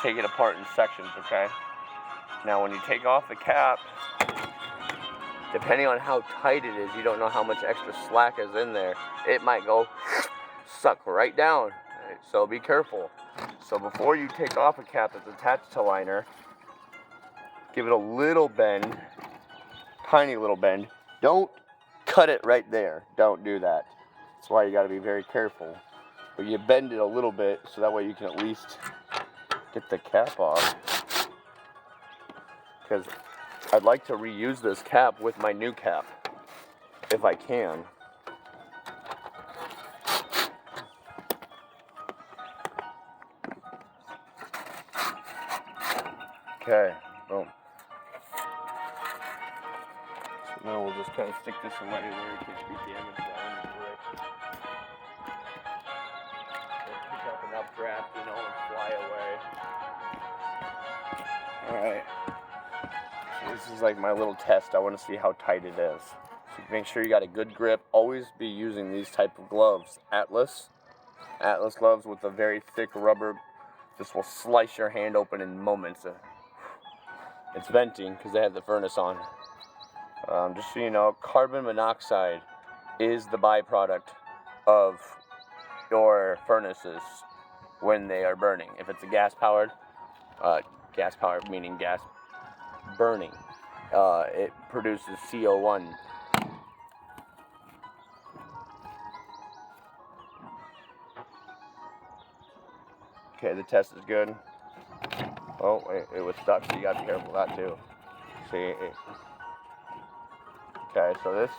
take it apart in sections, okay? Now when you take off the cap, depending on how tight it is, you don't know how much extra slack is in there. It might go suck right down, so be careful. So before you take off a cap that's attached to liner, give it a little bend, tiny little bend. Don't cut it right there. Don't do that. That's why you got to be very careful. But you bend it a little bit so that way you can at least get the cap off. Because I'd like to reuse this cap with my new cap, if I can. Okay, boom. So now we'll just kind of stick this away where it can't be damaged by any brick. Pick up an updraft, and fly away. Alright. So this is like my little test. I want to see how tight it is. So make sure you got a good grip. Always be using these type of gloves. Atlas gloves with a very thick rubber. This will slice your hand open in moments. It's venting because they have the furnace on. Just so you know, carbon monoxide is the byproduct of your furnaces when they are burning. If it's a gas powered meaning gas burning, it produces CO1. Okay, the test is good. Oh, it was stuck, so you gotta be careful of that too. See, okay, so this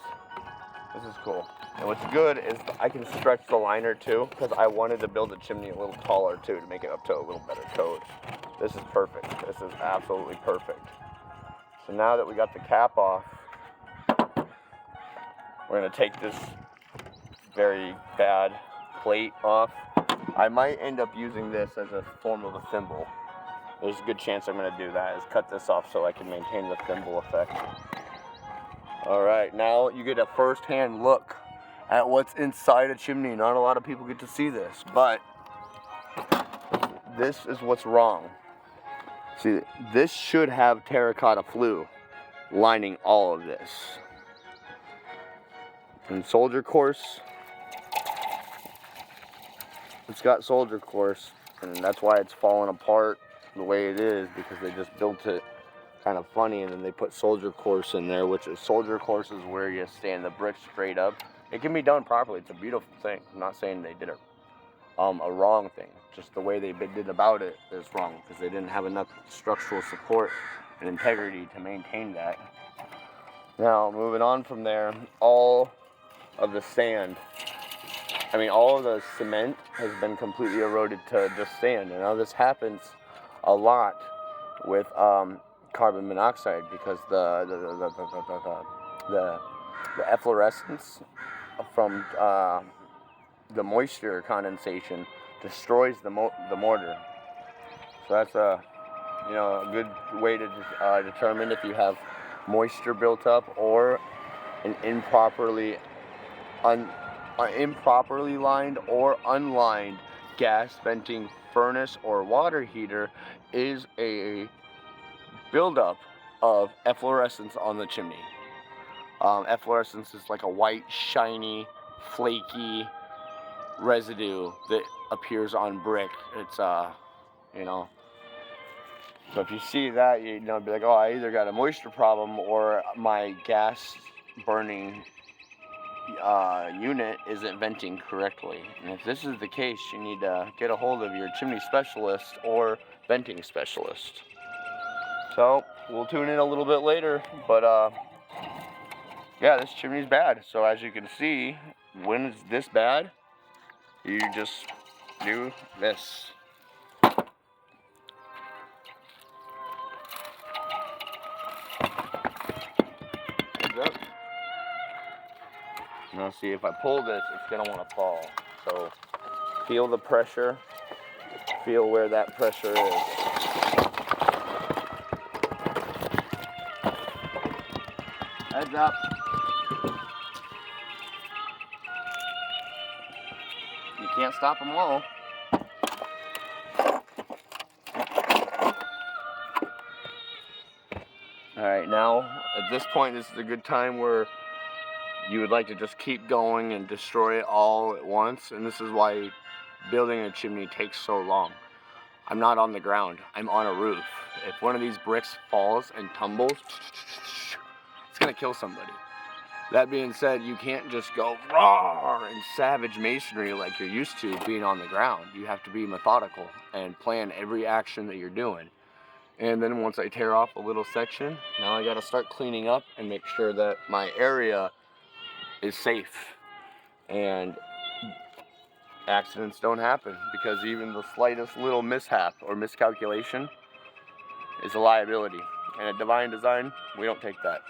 is cool. And what's good is I can stretch the liner too, because I wanted to build the chimney a little taller too, to make it up to a little better coat. This is perfect. This is absolutely perfect. So now that we got the cap off, we're gonna take this very bad plate off. I might end up using this as a form of a thimble. There's a good chance I'm going to do that, is cut this off so I can maintain the thimble effect. Alright, now you get a first-hand look at what's inside a chimney. Not a lot of people get to see this, but this is what's wrong. See, this should have terracotta flue lining all of this. And soldier course, it's got soldier course, and that's why it's falling apart the way it is, because they just built it kind of funny, and then they put soldier course in there, which is soldier course is where you stand the brick straight up. It can be done properly. It's a beautiful thing. I'm not saying they did a wrong thing. Just the way they did about it is wrong, because they didn't have enough structural support and integrity to maintain that. Now, moving on from there, all of the cement has been completely eroded to just sand. And now this happens a lot with carbon monoxide, because the efflorescence from the moisture condensation destroys the mortar. So that's a good way to determine if you have moisture built up or an improperly lined or unlined gas venting furnace or water heater is a buildup of efflorescence on the chimney. Efflorescence is like a white, shiny, flaky residue that appears on brick. It's so if you see that, be like, oh, I either got a moisture problem or my gas burning unit isn't venting correctly. And if this is the case, you need to get a hold of your chimney specialist or venting specialist. So we'll tune in a little bit later, but yeah, this chimney's bad. So as you can see, when it's this bad, you just do this. Up. Now see, if I pull this, it's going to want to fall. So feel the pressure. Feel where that pressure is. Heads up. You can't stop them all. Alright, now at this point this is a good time where you would like to just keep going and destroy it all at once, and this is why building a chimney takes so long. I'm not on the ground, I'm on a roof. If one of these bricks falls and tumbles, it's gonna kill somebody. That being said, you can't just go roar and savage masonry like you're used to being on the ground. You have to be methodical and plan every action that you're doing. And then once I tear off a little section, now I gotta start cleaning up and make sure that my area is safe and accidents don't happen, because even the slightest little mishap or miscalculation is a liability. And at Divine Design, we don't take that.